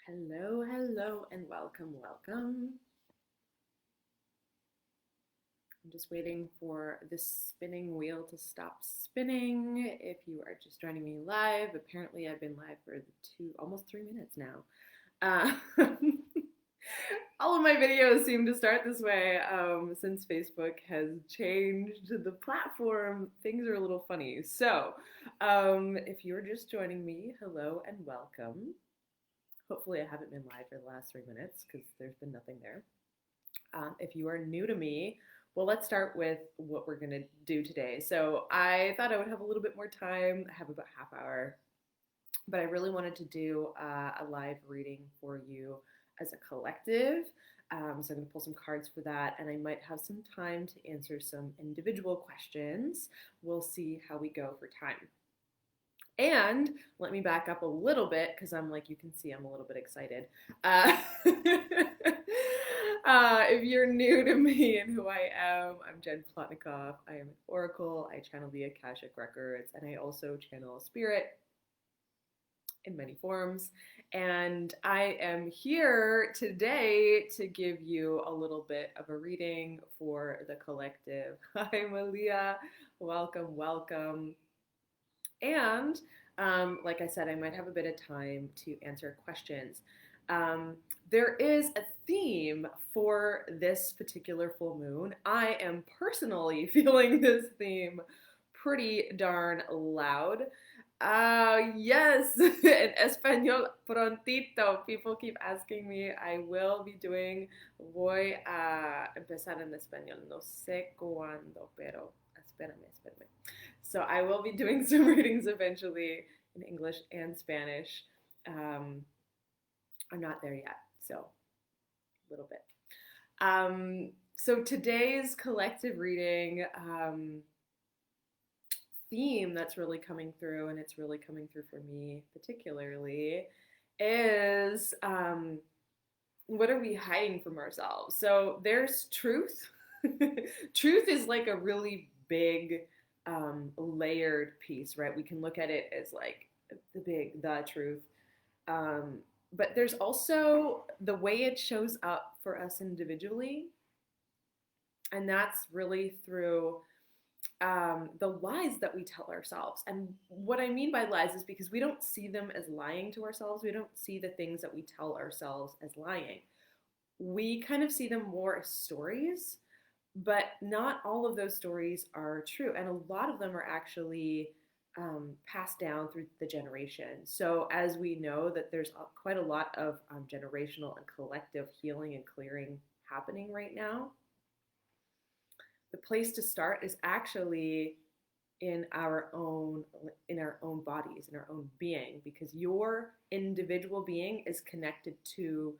Hello, hello, and welcome. I'm just waiting for this spinning wheel to stop spinning. If you are just joining me live, apparently I've been live for almost 3 minutes now. Uh, all of my videos seem to start this way since Facebook has changed the platform. Things are a little funny. So, if you're just joining me, hello and welcome. Hopefully, I haven't been live for the last 3 minutes because there's been nothing there. If you are new to me, well, let's start with what we're going to do today. So, I thought I would have a little bit more time. I have about half hour, but I really wanted to do a live reading for you as a collective. So, I'm going to pull some cards for that, and I might have some time to answer some individual questions. We'll see how we go for time. And let me back up a little bit because you can see, I'm a little bit excited. If you're new to me and who I am, I'm Jenn. I am an oracle. I channel the Akashic Records, and I also channel spirit in many forms. And I am here today to give you a little bit of a reading for the collective. Hi, Malia. Welcome. And like I said, I might have a bit of time to answer questions. There is a theme for this particular full moon. I am personally feeling this theme pretty darn loud. Yes, in Espanol prontito. People keep asking me. I will be doing, voy a empezar en español. No sé cuándo, pero espérame. So I will be doing some readings eventually in English and Spanish. I'm not there yet, so a little bit. So today's collective reading theme that's really coming through, and it's really coming through for me particularly, is what are we hiding from ourselves? So there's truth. Truth is like a really big layered piece, right? We can look at it as like the truth. But there's also the way it shows up for us individually. And that's really through the lies that we tell ourselves. And what I mean by lies is because we don't see them as lying to ourselves. We don't see the things that we tell ourselves as lying. We kind of see them more as stories, but not all of those stories are true. And a lot of them are actually passed down through the generations. So as we know that there's quite a lot of generational and collective healing and clearing happening right now, the place to start is actually in our own bodies, in our own being, because your individual being is connected to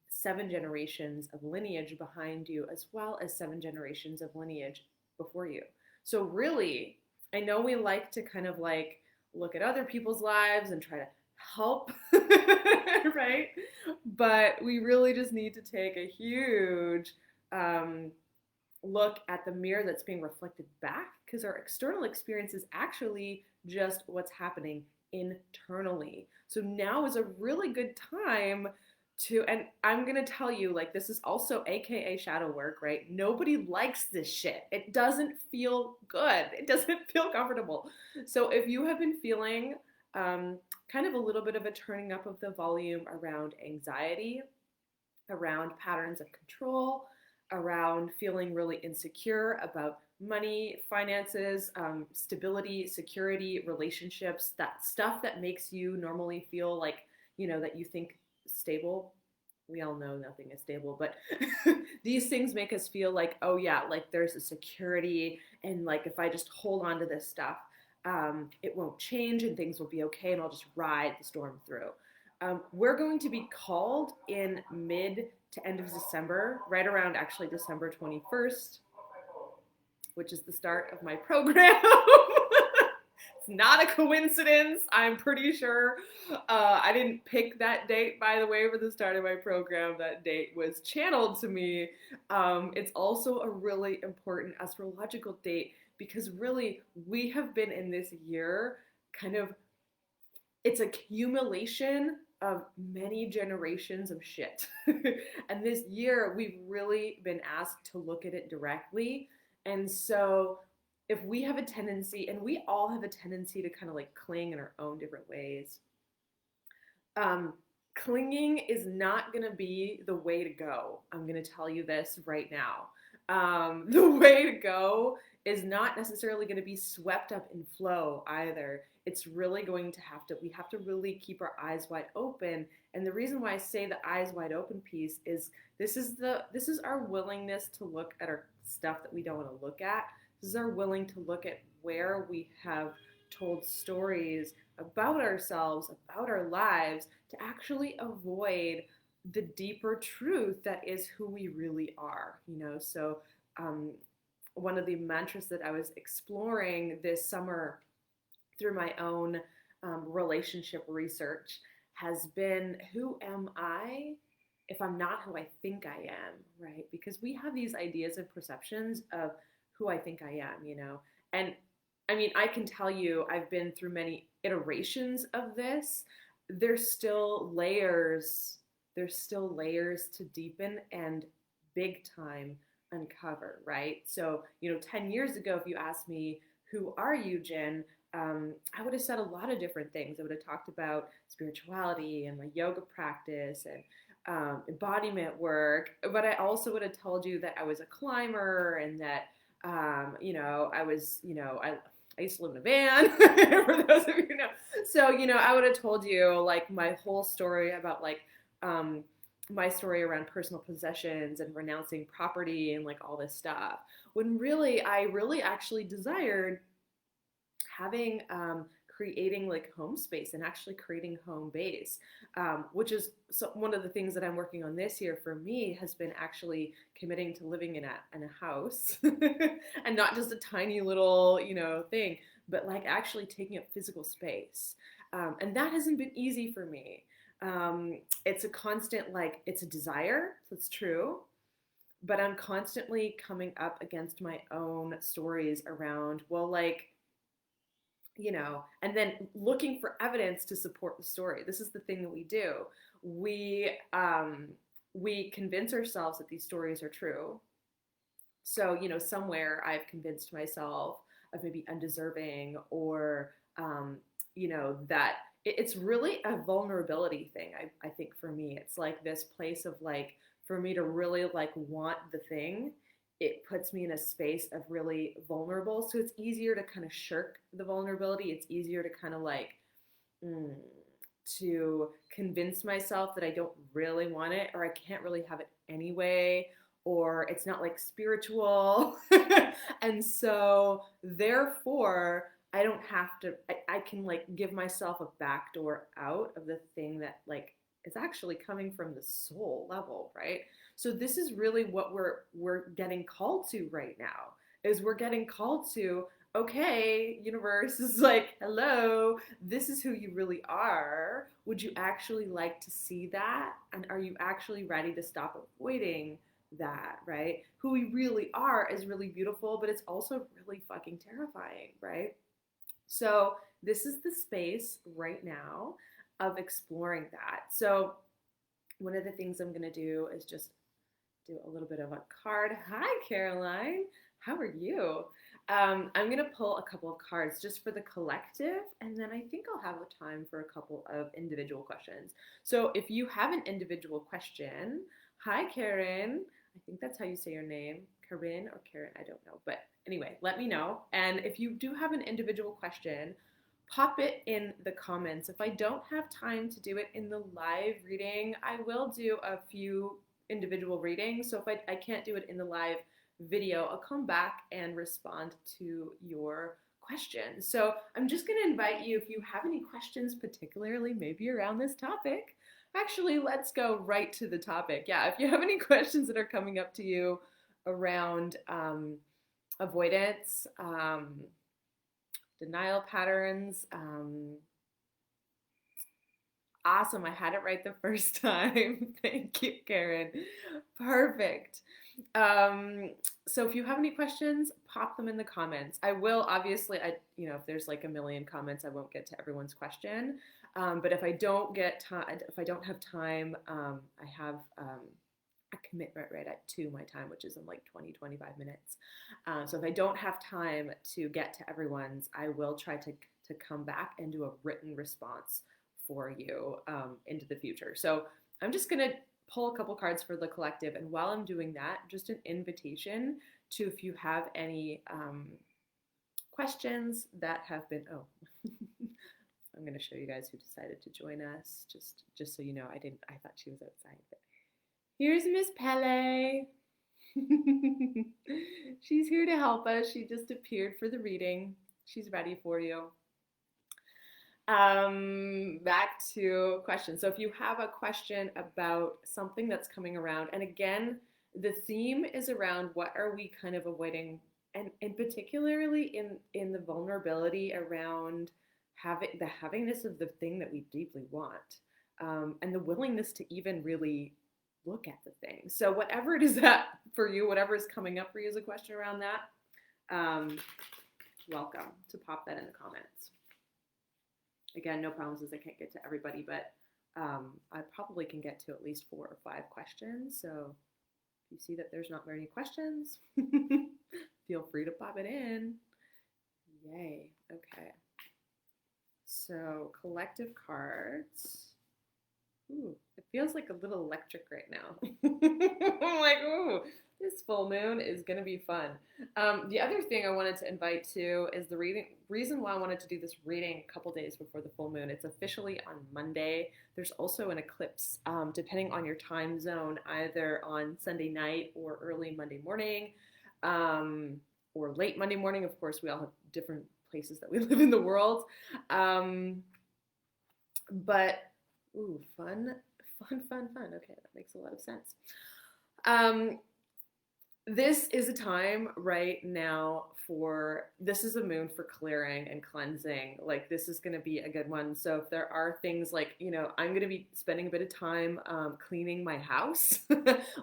7 generations of lineage behind you, as well as 7 generations of lineage before you. So really, I know we like to kind of like look at other people's lives and try to help, right? But we really just need to take a huge look at the mirror that's being reflected back, because our external experience is actually just what's happening internally. So now is a really good time and I'm gonna tell you, like, this is also AKA shadow work, right? Nobody likes this shit. It doesn't feel good. It doesn't feel comfortable. So if you have been feeling kind of a little bit of a turning up of the volume around anxiety, around patterns of control, around feeling really insecure about money, finances, stability, security, relationships, that stuff that makes you normally feel like, that you think stable. We all know nothing is stable, but these things make us feel like, oh yeah, like there's a security, and like if I just hold on to this stuff, it won't change and things will be okay and I'll just ride the storm through. We're going to be called in mid to end of December, right around actually December 21st, which is the start of my program. It's not a coincidence, I'm pretty sure. I didn't pick that date, by the way, for the start of my program. That date was channeled to me. It's also a really important astrological date because really we have been in this year kind of, it's a cumulation of many generations of shit. And this year, we've really been asked to look at it directly. And so, if we have a tendency, and we all have a tendency to kind of like cling in our own different ways, um, clinging is not going to be the way to go. I'm going to tell you this right now. The way to go is not necessarily going to be swept up in flow either. It's really going to we have to really keep our eyes wide open. And the reason why I say the eyes wide open piece is this is our willingness to look at our stuff that we don't want to look at. This is our willing to look at where we have told stories about ourselves, about our lives, to actually avoid the deeper truth that is who we really are, you know? So, one of the mantras that I was exploring this summer through my own relationship research has been, who am I if I'm not who I think I am, right? Because we have these ideas and perceptions of who I think I am, you know? And I mean, I can tell you, I've been through many iterations of this. There's still layers, there's still layers to deepen and big time uncover, right? So, you know, 10 years ago, if you asked me, who are you, Jenn? I would have said a lot of different things. I would have talked about spirituality and my yoga practice and embodiment work, but I also would have told you that I was a climber and that, you know, I was, you know, I used to live in a van, for those of you who know. So, you know, I would have told you like my whole story about like my story around personal possessions and renouncing property and like all this stuff. When really, I really actually desired having creating like home space and actually creating home base, which is one of the things that I'm working on this year for me has been actually committing to living in a house and not just a tiny little, you know, thing, but like actually taking up physical space. And that hasn't been easy for me. It's a constant, like, it's a desire, that's true, but I'm constantly coming up against my own stories around, well, like, you know, and then looking for evidence to support the story. This is the thing that we do. We convince ourselves that these stories are true. So, you know, somewhere I've convinced myself of maybe undeserving or, you know, that it's really a vulnerability thing. I think for me, it's like this place of like, for me to really like want the thing, it puts me in a space of really vulnerable. So it's easier to kind of shirk the vulnerability. It's easier to kind of like, to convince myself that I don't really want it or I can't really have it anyway, or it's not like spiritual. And so therefore, I don't have to, I can like give myself a backdoor out of the thing that like is actually coming from the soul level, right? So this is really what we're getting called to right now, is we're getting called to, okay, universe is like, hello, this is who you really are. Would you actually like to see that? And are you actually ready to stop avoiding that, right? Who we really are is really beautiful, but it's also really fucking terrifying, right? So this is the space right now of exploring that. So one of the things I'm going to do is just do a little bit of a card. Hi, Caroline. How are you? I'm going to pull a couple of cards just for the collective, and then I think I'll have a time for a couple of individual questions. So if you have an individual question, hi, Karen. I think that's how you say your name. Karen or Karen, I don't know. But anyway, let me know. And if you do have an individual question, pop it in the comments. If I don't have time to do it in the live reading, I will do a few individual readings. So if I can't do it in the live video, I'll come back and respond to your questions. So I'm just going to invite you, if you have any questions, particularly maybe around this topic, actually, let's go right to the topic. Yeah, if you have any questions that are coming up to you around avoidance, denial patterns, awesome, I had it right the first time. Thank you, Karen. Perfect. So if you have any questions, pop them in the comments. I will obviously, you know, if there's like a million comments, I won't get to everyone's question. But if I don't get time, if I don't have time, I have a commitment right at 2 my time, which is in like 20, 25 minutes. So if I don't have time to get to everyone's, I will try to come back and do a written response for you into the future. So I'm just going to pull a couple cards for the collective. And while I'm doing that, just an invitation to, if you have any questions that have been, oh, I'm going to show you guys who decided to join us, just so you know. I thought she was outside, but here's Miss Pele. She's here to help us. She just appeared for the reading. She's ready for you. Back to questions. So if you have a question about something that's coming around, and again, the theme is around what are we kind of avoiding, and particularly in the vulnerability around having the havingness of the thing that we deeply want, and the willingness to even really look at the thing. So whatever it is that for you, whatever is coming up for you as a question around that, welcome to pop that in the comments. Again, no promises I can't get to everybody, but I probably can get to at least 4 or 5 questions. So if you see that there's not very questions, feel free to pop it in. Yay. Okay. So collective cards. Ooh, it feels like a little electric right now. I'm like, ooh, this full moon is going to be fun. The other thing I wanted to invite to is the reason why I wanted to do this reading a couple days before the full moon. It's officially on Monday. There's also an eclipse, depending on your time zone, either on Sunday night or early Monday morning, or late Monday morning. Of course, we all have different places that we live in the world. But ooh, fun. Okay, that makes a lot of sense. This is a time right now this is a moon for clearing and cleansing. Like, this is going to be a good one. So if there are things like, I'm going to be spending a bit of time cleaning my house,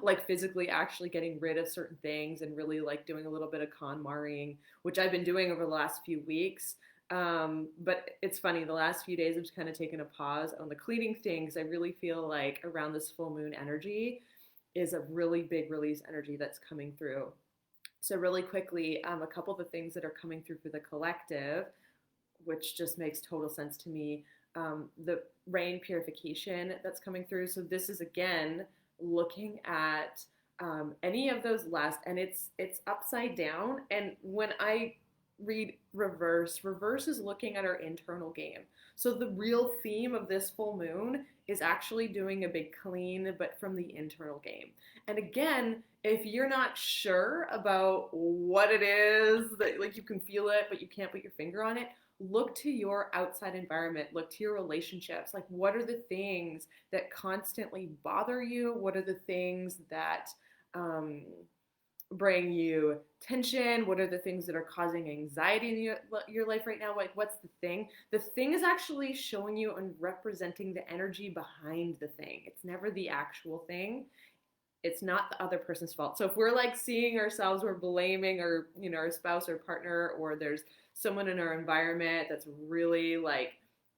like physically actually getting rid of certain things and really like doing a little bit of KonMariing, which I've been doing over the last few weeks. But it's funny, the last few days I've just kind of taken a pause on the cleaning things. I really feel like around this full moon energy is a really big release energy that's coming through. So really quickly, a couple of the things that are coming through for the collective, which just makes total sense to me, the rain purification that's coming through. So this is, again, looking at any of those last, and it's upside down. And when I read reverse is looking at our internal game. So the real theme of this full moon is actually doing a big clean, but from the internal game. And again, if you're not sure about what it is, that like you can feel it, but you can't put your finger on it, look to your outside environment, look to your relationships. Like, what are the things that constantly bother you? What are the things that bring you tension? What are the things that are causing anxiety in your life right now? Like, what's the thing? The thing is actually showing you and representing the energy behind the thing. It's never the actual thing. It's not the other person's fault. So if we're like seeing ourselves, we're blaming our, our spouse or partner, or there's someone in our environment that's really like,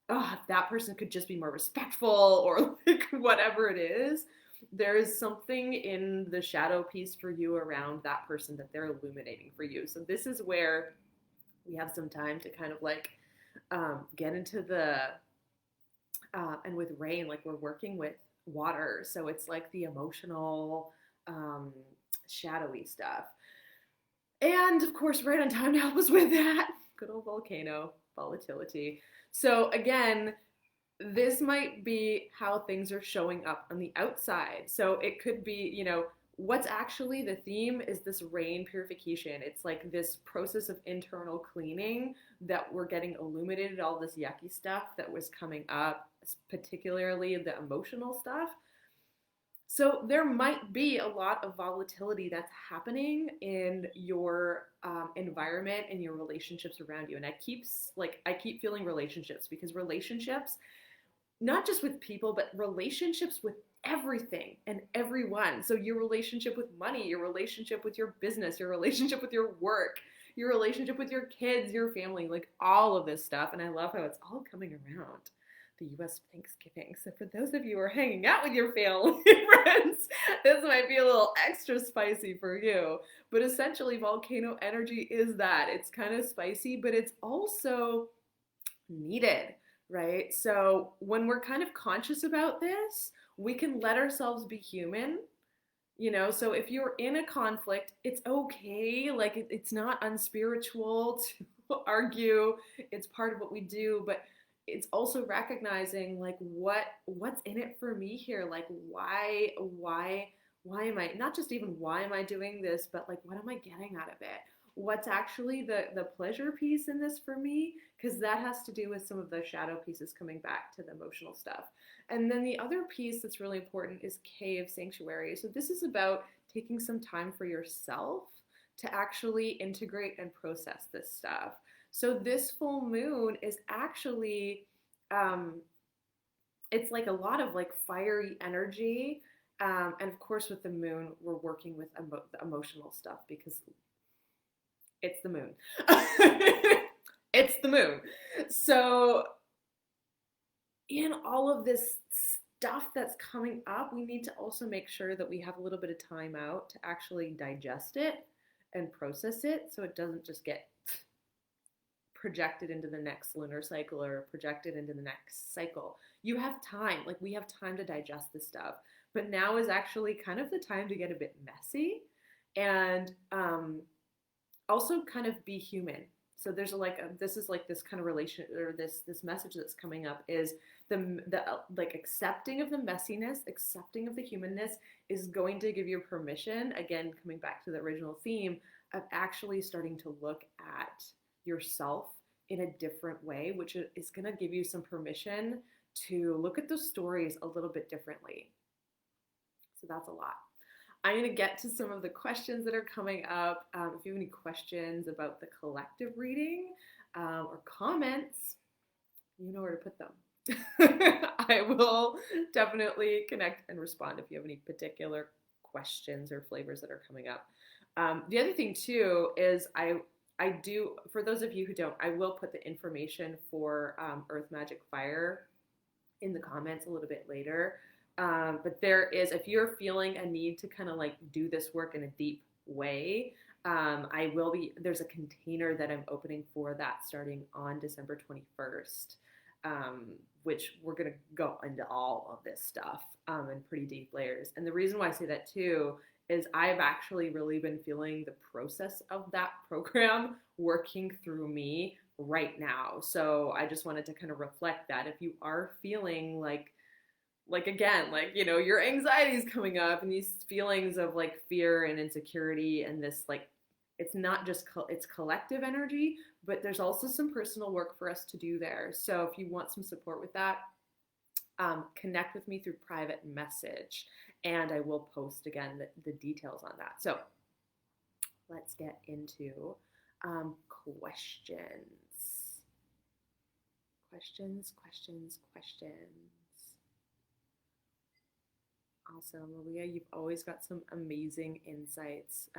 oh, if that person could just be more respectful, or like whatever it is, there is something in the shadow piece for you around that person that they're illuminating for you. So this is where we have some time to kind of like get into the, and with rain, like we're working with water. So it's like the emotional, shadowy stuff. And of course, right on time to help us with that, good old volcano, volatility. So again, this might be how things are showing up on the outside. So it could be, what's actually the theme is this rain purification. It's like this process of internal cleaning that we're getting illuminated, all this yucky stuff that was coming up, particularly the emotional stuff. So there might be a lot of volatility that's happening in your environment and your relationships around you. And I keep feeling relationships, because relationships, not just with people, but relationships with everything and everyone. So your relationship with money, your relationship with your business, your relationship with your work, your relationship with your kids, your family, like all of this stuff. And I love how it's all coming around. the US Thanksgiving. So for those of you who are hanging out with your family friends, this might be a little extra spicy for you. But essentially, volcano energy is that. It's kind of spicy, but it's also needed, right? So when we're kind of conscious about this, we can let ourselves be human. So if you're in a conflict, it's okay. Like it's not unspiritual to argue. It's part of what we do, but it's also recognizing like what's in it for me here? Like why am I not just even why am I doing this, but like what am I getting out of it? What's actually the pleasure piece in this for me? Because that has to do with some of the shadow pieces coming back to the emotional stuff. And then the other piece that's really important is cave sanctuary. So this is about taking some time for yourself to actually integrate and process this stuff. So this full moon is actually, it's like a lot of like fiery energy. And of course, with the moon, we're working with the emotional stuff because it's the moon. It's the moon. So in all of this stuff that's coming up, we need to also make sure that we have a little bit of time out to actually digest it and process it so it doesn't just get projected into the next lunar cycle or projected into the next cycle. You have time, like we have time to digest this stuff. But now is actually kind of the time to get a bit messy and also kind of be human. So there's this is like this kind of relation or this message that's coming up is the like accepting of the messiness, accepting of the humanness is going to give you permission, again coming back to the original theme of actually starting to look at yourself in a different way, which is going to give you some permission to look at those stories a little bit differently. So that's a lot. I'm going to get to some of the questions that are coming up. If you have any questions about the collective reading or comments, you know where to put them. I will definitely connect and respond if you have any particular questions or flavors that are coming up. The other thing too is I do, for those of you who don't, I will put the information for Earth Magic Fire in the comments a little bit later. But there is, if you're feeling a need to kind of like do this work in a deep way, there's a container that I'm opening for that starting on December 21st, which we're going to go into all of this stuff in pretty deep layers. And the reason why I say that too is I've actually really been feeling the process of that program working through me right now. So I just wanted to kind of reflect that if you are feeling like again, like, your anxiety is coming up and these feelings of like fear and insecurity and this like, it's not just, it's collective energy, but there's also some personal work for us to do there. So if you want some support with that, connect with me through private message and I will post again the details on that. So let's get into questions. Awesome, Malia, you've always got some amazing insights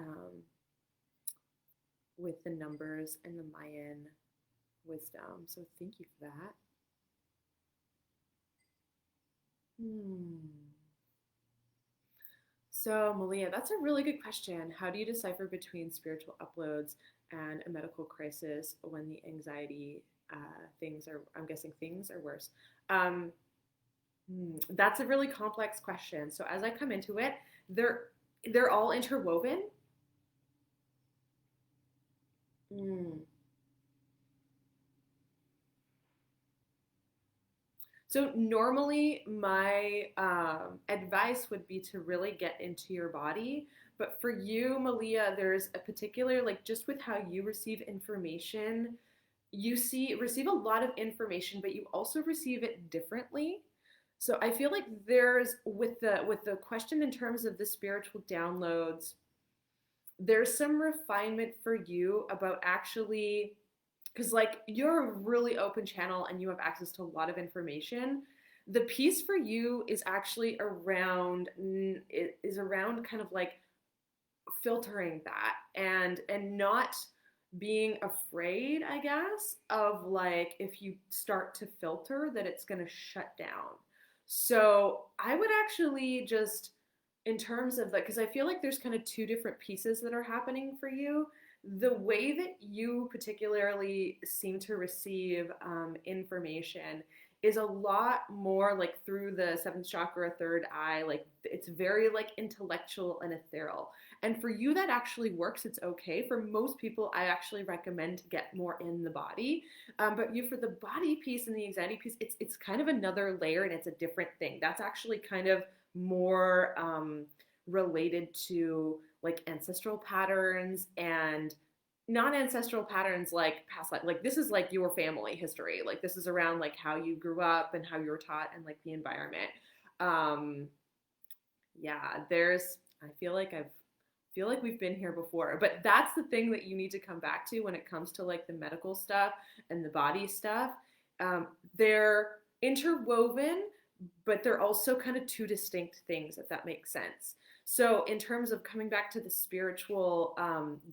with the numbers and the Mayan wisdom. So thank you for that. So Malia, that's a really good question. How do you decipher between spiritual uploads and a medical crisis when the anxiety I'm guessing things are worse? That's a really complex question. So as I come into it, they're all interwoven. So normally my advice would be to really get into your body. But for you, Malia, there's a particular, like just with how you receive information, you receive a lot of information, but you also receive it differently. So I feel like there's with the question in terms of the spiritual downloads, there's some refinement for you about actually, because like you're a really open channel and you have access to a lot of information. The piece for you is actually around kind of like filtering that and not being afraid, I guess, of like if you start to filter that it's going to shut down. So I would actually just, in terms of like, because I feel like there's kind of two different pieces that are happening for you. The way that you particularly seem to receive information is a lot more like through the seventh chakra, third eye. Like it's very like intellectual and ethereal. And for you, that actually works. It's okay. For most people, I actually recommend to get more in the body. But you, for the body piece and the anxiety piece, it's kind of another layer and it's a different thing. That's actually kind of more related to like ancestral patterns and non-ancestral patterns like past life. Like this is like your family history. Like this is around like how you grew up and how you were taught and like the environment. Um, yeah, I feel like we've been here before, but that's the thing that you need to come back to when it comes to like the medical stuff and the body stuff. They're interwoven, but they're also kind of two distinct things, if that makes sense. So, in terms of coming back to the spiritual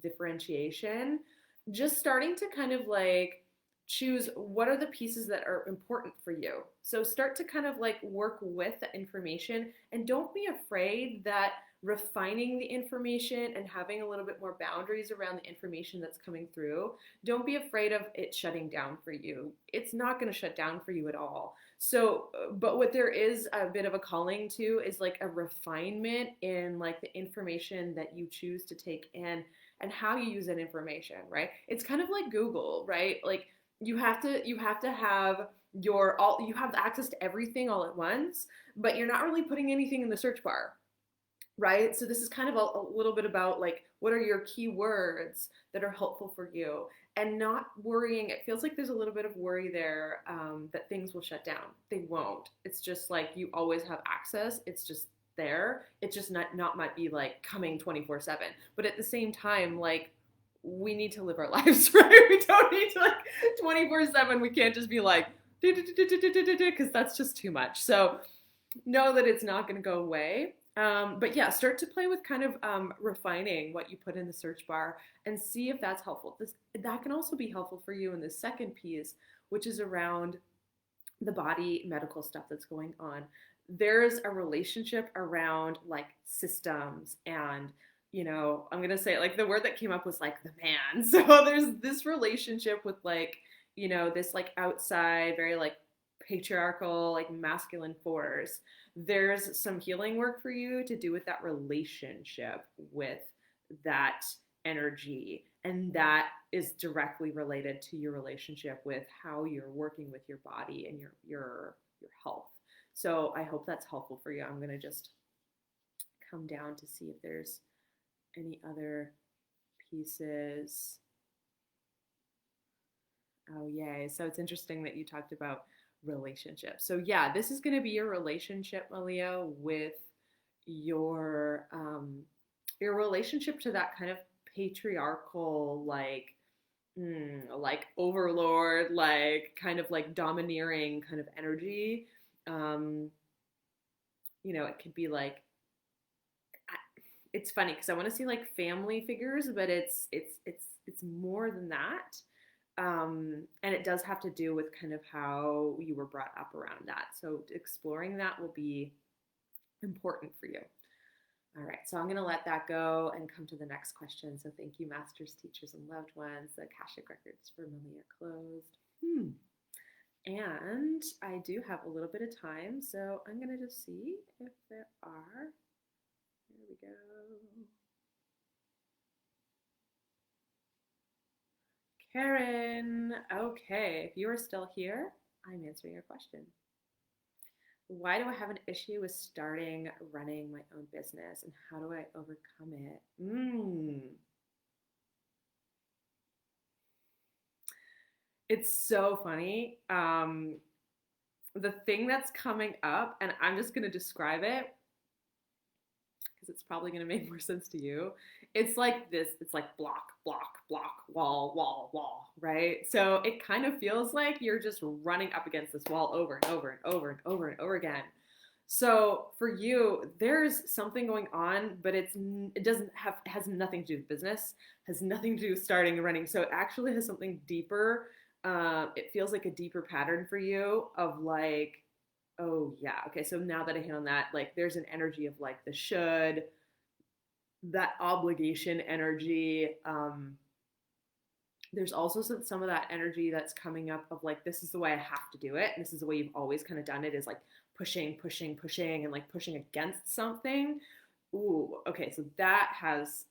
differentiation, just starting to kind of like choose what are the pieces that are important for you. So, start to kind of like work with the information and don't be afraid that refining the information and having a little bit more boundaries around the information that's coming through, don't be afraid of it shutting down for you. It's not going to shut down for you at all. So, but what there is a bit of a calling to is like a refinement in like the information that you choose to take in and how you use that information, right? It's kind of like Google, right? Like you have to have your all you have access to everything all at once, but you're not really putting anything in the search bar, right? So this is kind of a little bit about like what are your keywords that are helpful for you and not worrying. It feels like there's a little bit of worry there that things will shut down. They won't. It's just like you always have access. It's just there. It's just not might be like coming 24/7. But at the same time, like we need to live our lives, right? We don't need to like 24/7. We can't just be like because that's just too much. So know that it's not going to go away. But yeah, start to play with kind of refining what you put in the search bar and see if that's helpful. That can also be helpful for you in the second piece, which is around the body medical stuff that's going on. There's a relationship around like systems and I'm gonna say like the word that came up was like the man. So there's this relationship with like, this like outside, very like patriarchal, like masculine force. There's some healing work for you to do with that relationship with that energy. And that is directly related to your relationship with how you're working with your body and your health. So I hope that's helpful for you. I'm gonna just come down to see if there's any other pieces. Oh, yay. So it's interesting that you talked about relationships. So yeah, this is going to be your relationship, Malia, with your relationship to that kind of patriarchal, like overlord, like kind of like domineering kind of energy. Um, it could be like it's funny because I want to see like family figures, but it's more than that. And it does have to do with kind of how you were brought up around that. So exploring that will be important for you. All right, so I'm going to let that go and come to the next question. So thank you, masters, teachers, and loved ones. The Akashic records for Millie are closed. And I do have a little bit of time, so I'm going to just see if there are. Here we go. Karen, okay, if you are still here, I'm answering your question. Why do I have an issue with running my own business, and how do I overcome it? It's so funny. The thing that's coming up, and I'm just going to describe it because it's probably going to make more sense to you. It's like this. It's like block, block, block, wall, wall, wall, right? So it kind of feels like you're just running up against this wall over and over and over and over and over again. So for you, there's something going on, but it doesn't have has nothing to do with business, has nothing to do with starting and running. So it actually has something deeper. It feels like a deeper pattern for you of like, oh yeah, okay. So now that I hit on that, like there's an energy of like the should, that obligation energy. There's also some of that energy that's coming up of like this is the way I have to do it, and this is the way you've always kind of done it, is like pushing and like pushing against something. Ooh, okay, so that has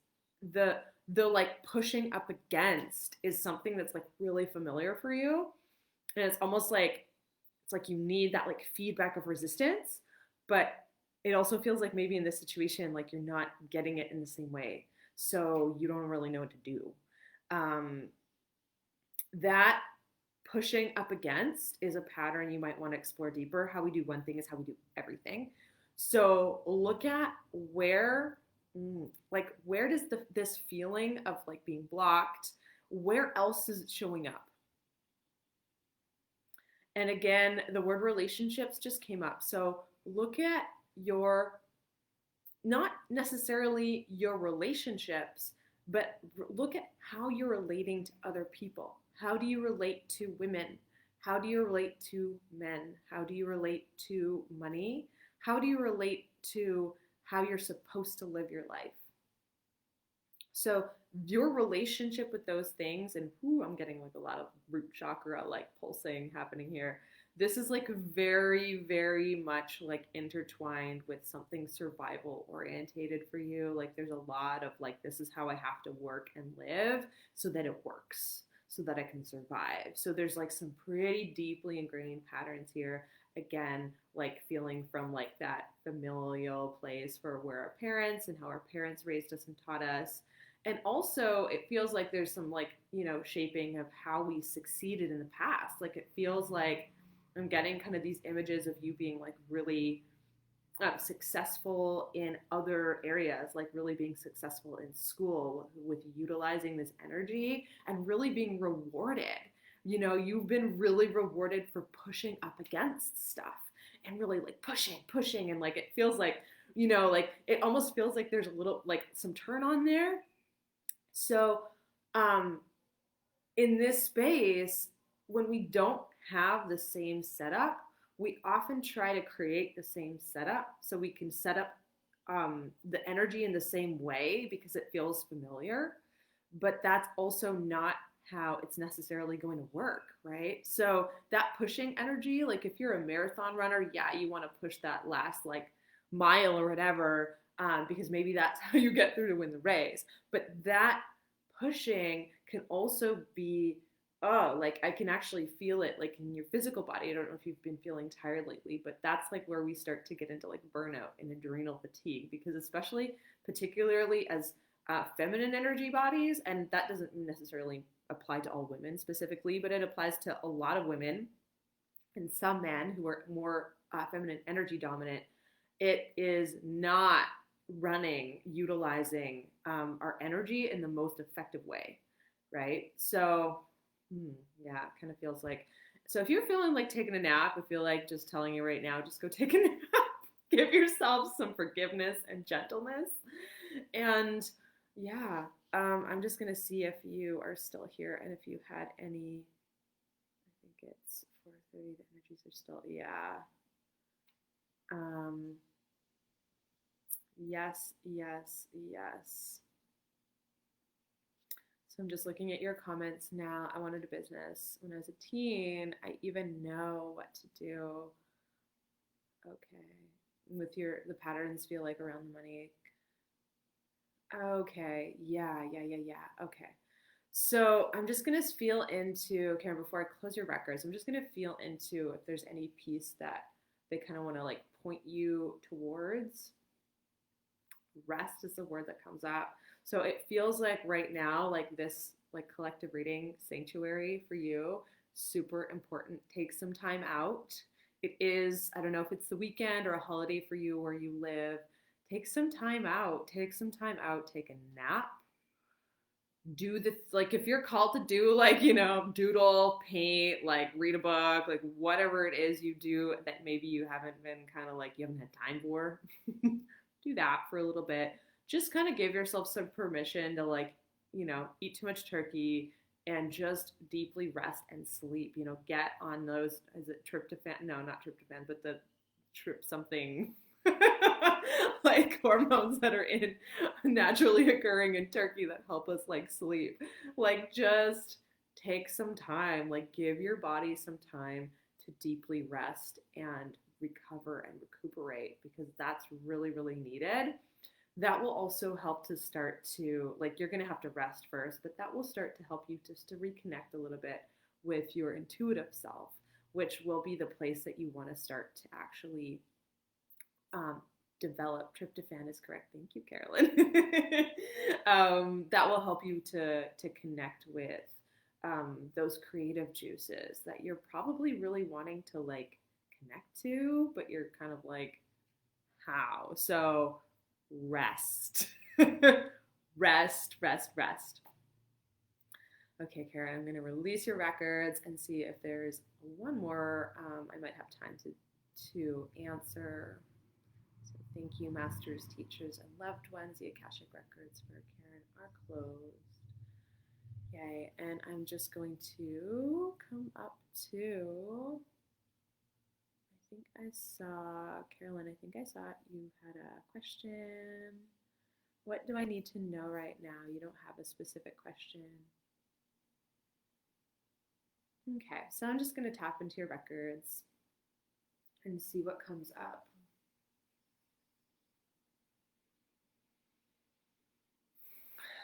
the like pushing up against is something that's like really familiar for you, and it's almost like it's like you need that like feedback of resistance, but it also feels like maybe in this situation like you're not getting it in the same way, so you don't really know what to do. um that pushing up against is a pattern you might want to explore deeper. How we do one thing is how we do everything. So look at where, like, where does this feeling of like being blocked, where else is it showing up? And again, the word relationships just came up. So look at your, not necessarily your relationships, but look at how you're relating to other people. How do you relate to women? How do you relate to men? How do you relate to money? How do you relate to how you're supposed to live your life? So your relationship with those things, and whoo, I'm getting like a lot of root chakra like pulsing happening here. This is like very, very much like intertwined with something survival orientated for you. Like there's a lot of like, this is how I have to work and live so that it works, so that I can survive. So there's like some pretty deeply ingrained patterns here. Again, like feeling from like that familial place for where our parents and how our parents raised us and taught us. And also it feels like there's some like, shaping of how we succeeded in the past. Like it feels like I'm getting kind of these images of you being like really successful in other areas, like really being successful in school with utilizing this energy and really being rewarded. You've been really rewarded for pushing up against stuff and really like pushing. And like it feels like, like it almost feels like there's a little like some turn on there. So, um, in this space, when we don't have the same setup, we often try to create the same setup so we can set up the energy in the same way because it feels familiar. But that's also not how it's necessarily going to work, right? So that pushing energy, like if you're a marathon runner, yeah, you want to push that last like mile or whatever, because maybe that's how you get through to win the race. But that pushing can also be, oh, like I can actually feel it like in your physical body. I don't know if you've been feeling tired lately, but that's like where we start to get into like burnout and adrenal fatigue, because especially particularly as feminine energy bodies, and that doesn't necessarily apply to all women specifically, but it applies to a lot of women and some men who are more feminine energy dominant. It is not utilizing our energy in the most effective way, right? So, yeah, it kind of feels like. So if you're feeling like taking a nap, I feel like just telling you right now, just go take a nap. Give yourself some forgiveness and gentleness. And yeah, I'm just gonna see if you are still here and if you had any. I think it's 4:30. The energies are still, yeah. Um, yes, yes, yes. So I'm just looking at your comments now. I wanted a business. When I was a teen, I even know what to do. Okay. With the patterns feel like around the money. Okay. Yeah. Okay. So I'm just gonna feel into, Karen, before I close your records, I'm just gonna feel into if there's any piece that they kind of want to like point you towards. Rest is the word that comes up. So it feels like right now, like this like collective reading sanctuary for you, super important. Take some time out. It is, I don't know if it's the weekend or a holiday for you where you live. Take some time out. Take some time out. Take a nap. do the, like, if you're called to do, like, you know, doodle, paint, like read a book, like whatever it is you do that maybe you haven't been kind of like, you haven't had time for, do that for a little bit. Just kind of give yourself some permission to, like, you know, eat too much turkey and just deeply rest and sleep. You know, get on those, is it tryptophan? No, not tryptophan, but the trip something like hormones that are in naturally occurring in turkey that help us like sleep. Like, just take some time, like give your body some time to deeply rest and recover and recuperate, because that's really, really needed. That will also help to start to, like, you're going to have to rest first, but that will start to help you just to reconnect a little bit with your intuitive self, which will be the place that you want to start to actually um, develop. Tryptophan is correct. Thank you, Carolyn. That will help you to connect with those creative juices that you're probably really wanting to like connect to, but you're kind of like, how? So rest. Rest, rest, rest. Okay, Karen, I'm going to release your records and see if there's one more I might have time to answer. So thank you, masters, teachers, and loved ones. The Akashic records for Karen are closed. Yay, and I'm just going to come up to, I think I saw, Carolyn, I think I saw you had a question. What do I need to know right now? You don't have a specific question. Okay, so I'm just going to tap into your records and see what comes up.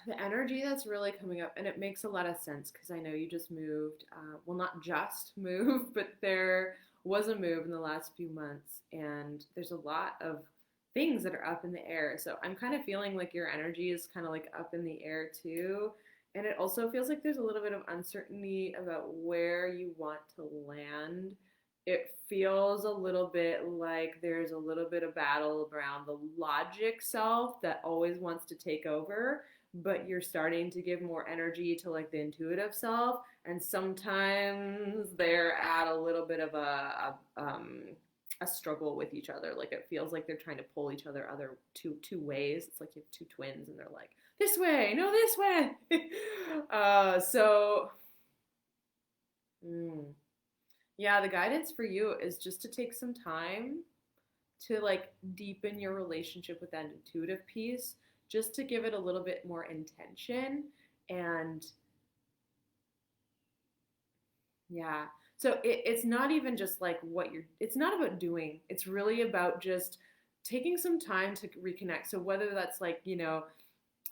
The energy that's really coming up, and it makes a lot of sense because I know you just moved. Well, not just moved, but there was a move in the last few months, and there's a lot of things that are up in the air. So I'm kind of feeling like your energy is kind of like up in the air too. And it also feels like there's a little bit of uncertainty about where you want to land. It feels a little bit like there's a little bit of battle around the logic self that always wants to take over, but you're starting to give more energy to like the intuitive self, and sometimes they're at a little bit of a struggle with each other. Like, it feels like they're trying to pull each other other two ways. It's like you have two twins and they're like, this way, no, this way. So yeah, the guidance for you is just to take some time to like deepen your relationship with that intuitive piece, just to give it a little bit more intention. And yeah, so it's not even just like what you're, it's not about doing, it's really about just taking some time to reconnect. So whether that's like, you know,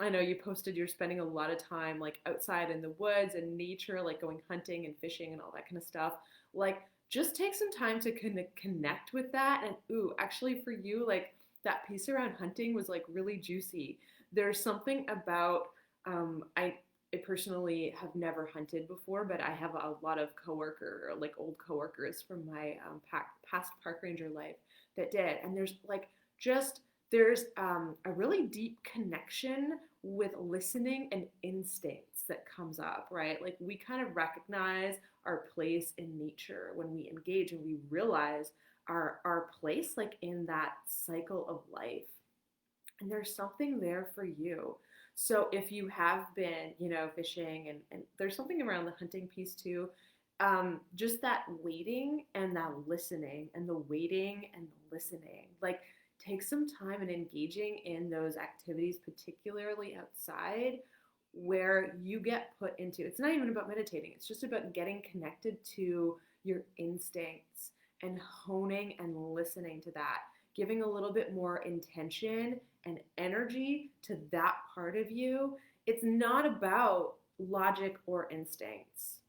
I know you posted you're spending a lot of time like outside in the woods and nature, like going hunting and fishing and all that kind of stuff. Like, just take some time to connect with that. And ooh, actually for you, like that piece around hunting was like really juicy. There's something about I personally have never hunted before, but I have a lot of like old coworkers from my past park ranger life that did. And there's like just there's a really deep connection with listening and instincts that comes up, right? Like, we kind of recognize our place in nature when we engage, and we realize our place like in that cycle of life. And there's something there for you. So if you have been, you know, fishing, and there's something around the hunting piece too, just that waiting and that listening, and the waiting and the listening, like, take some time and engaging in those activities, particularly outside, where you get put into, it's not even about meditating, it's just about getting connected to your instincts and honing and listening to that, giving a little bit more intention and energy to that part of you. It's not about logic or instincts,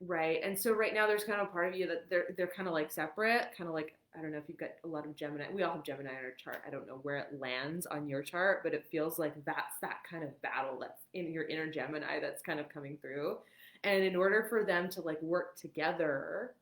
right? And so right now there's kind of a part of you that they're kind of like separate, kind of like, I don't know if you've got a lot of Gemini. We all have Gemini on our chart. I don't know where it lands on your chart, but it feels like that's that kind of battle that's in your inner Gemini that's kind of coming through. And in order for them to like work together,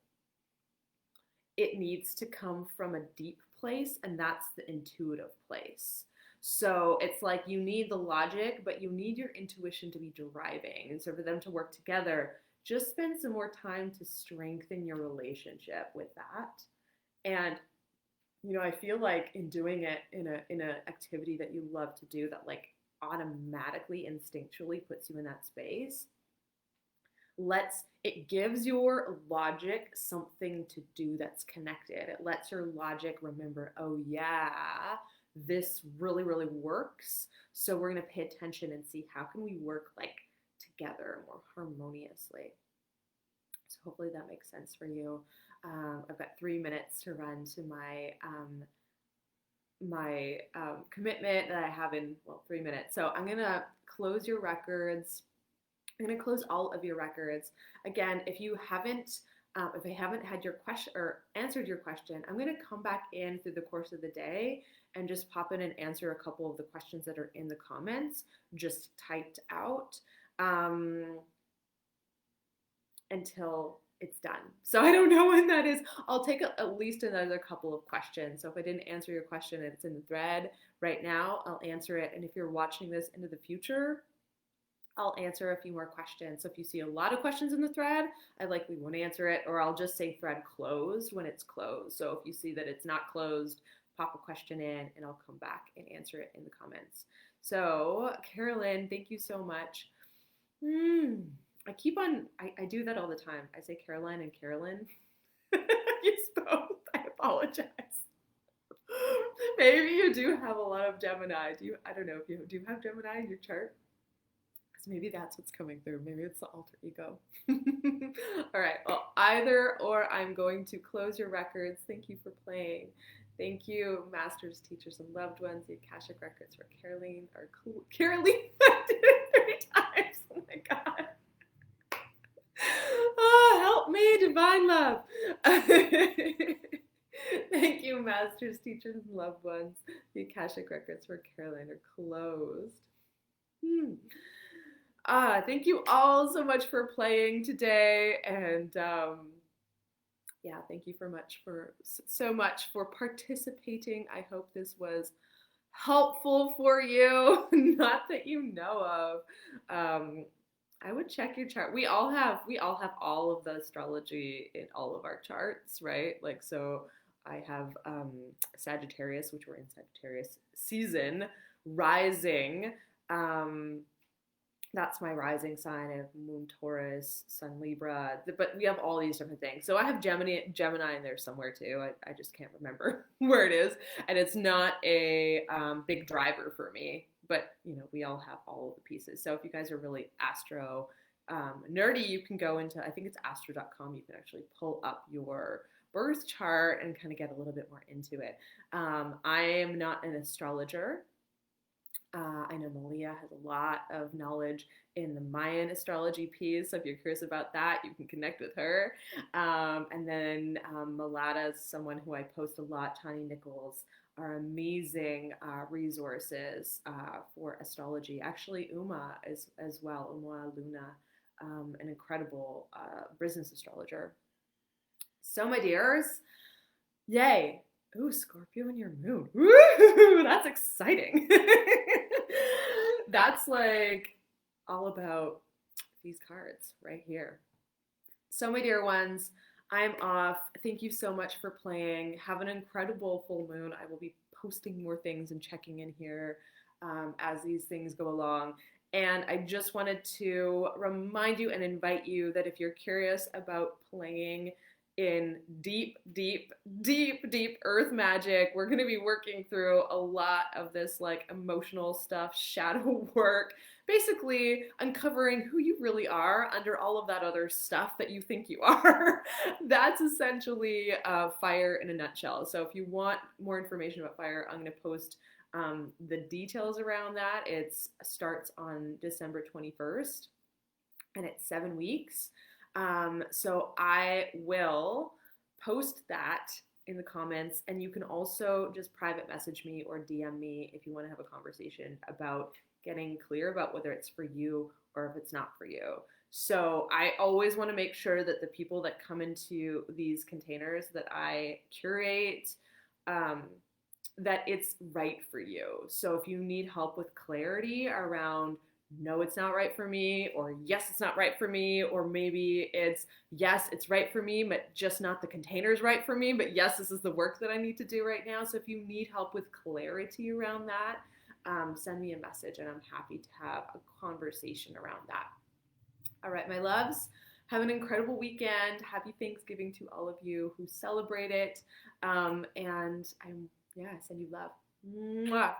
it needs to come from a deep place, and that's the intuitive place. So it's like you need the logic, but you need your intuition to be driving. And so for them to work together, just spend some more time to strengthen your relationship with that. And I feel like in doing it in a activity that you love to do that like automatically instinctually puts you in that space, it gives your logic something to do that's connected. It lets your logic remember, oh yeah, this really really works, so we're going to pay attention and see how can we work like together more harmoniously. So hopefully that makes sense for you. I've got 3 minutes to run to my commitment that I have in 3 minutes. So I'm gonna close your records. I'm gonna close all of your records. Again, if I haven't had your question or answered your question, I'm gonna come back in through the course of the day and just pop in and answer a couple of the questions that are in the comments, just typed out, until it's done. So I don't know when that is. I'll take at least another couple of questions. So if I didn't answer your question and it's in the thread right now, I'll answer it. And if you're watching this into the future, I'll answer a few more questions. So if you see a lot of questions in the thread, I likely won't answer it, or I'll just say thread closed when it's closed. So if you see that it's not closed, pop a question in and I'll come back and answer it in the comments. So Carolyn, thank you so much. I do that all the time. I say Caroline and Carolyn. Use both. I apologize. Maybe you do have a lot of Gemini. I don't know if you do have Gemini in your chart. Because maybe that's what's coming through. Maybe it's the alter ego. All right. Well, either or, I'm going to close your records. Thank you for playing. Thank you, masters, teachers, and loved ones. The Akashic records for Caroline are cool. Caroline, I did it 3 times. Oh my God. Oh, help me, divine love. Thank you, masters, teachers, and loved ones. The Akashic records for Caroline are closed. Thank you all so much for playing today, and thank you so much for participating. I hope this was helpful for you. Not that you know of. I would check your chart. We all have all of the astrology in all of our charts, right? Like, so I have Sagittarius, which we're in Sagittarius season, rising. That's my rising sign. I have Moon Taurus, Sun Libra, but we have all these different things. So I have Gemini in there somewhere too. I just can't remember where it is, and it's not a big driver for me. But we all have all of the pieces. So if you guys are really astro nerdy, you can go into, I think it's astro.com. You can actually pull up your birth chart and kind of get a little bit more into it. I am not an astrologer. I know Malia has a lot of knowledge in the Mayan astrology piece. So if you're curious about that, you can connect with her. And then Malata is someone who I post a lot. Tani Nichols are amazing resources for astrology. Actually, Uma as well, Uma Luna, an incredible business astrologer. So my dears, yay. Ooh, Scorpio in your moon. Woo! That's exciting. That's like all about these cards right here. So my dear ones, I'm off. Thank you so much for playing. Have an incredible full moon. I will be posting more things and checking in here as these things go along. And I just wanted to remind you and invite you that if you're curious about playing in deep, deep, deep, deep earth magic, we're going to be working through a lot of this like emotional stuff, shadow work, basically uncovering who you really are under all of that other stuff that you think you are. That's essentially fire in a nutshell. So if you want more information about fire, I'm going to post the details around that. It starts on December 21st and it's 7 weeks. So I will post that in the comments, and you can also just private message me or DM me if you want to have a conversation about getting clear about whether it's for you or if it's not for you. So I always want to make sure that the people that come into these containers that I curate, that it's right for you. So if you need help with clarity around, no, it's not right for me, or yes, it's not right for me, or maybe it's, yes, it's right for me, but just not the container's right for me, but yes, this is the work that I need to do right now. So if you need help with clarity around that, send me a message and I'm happy to have a conversation around that. All right, my loves, have an incredible weekend. Happy Thanksgiving to all of you who celebrate it. And I send you love. Mwah.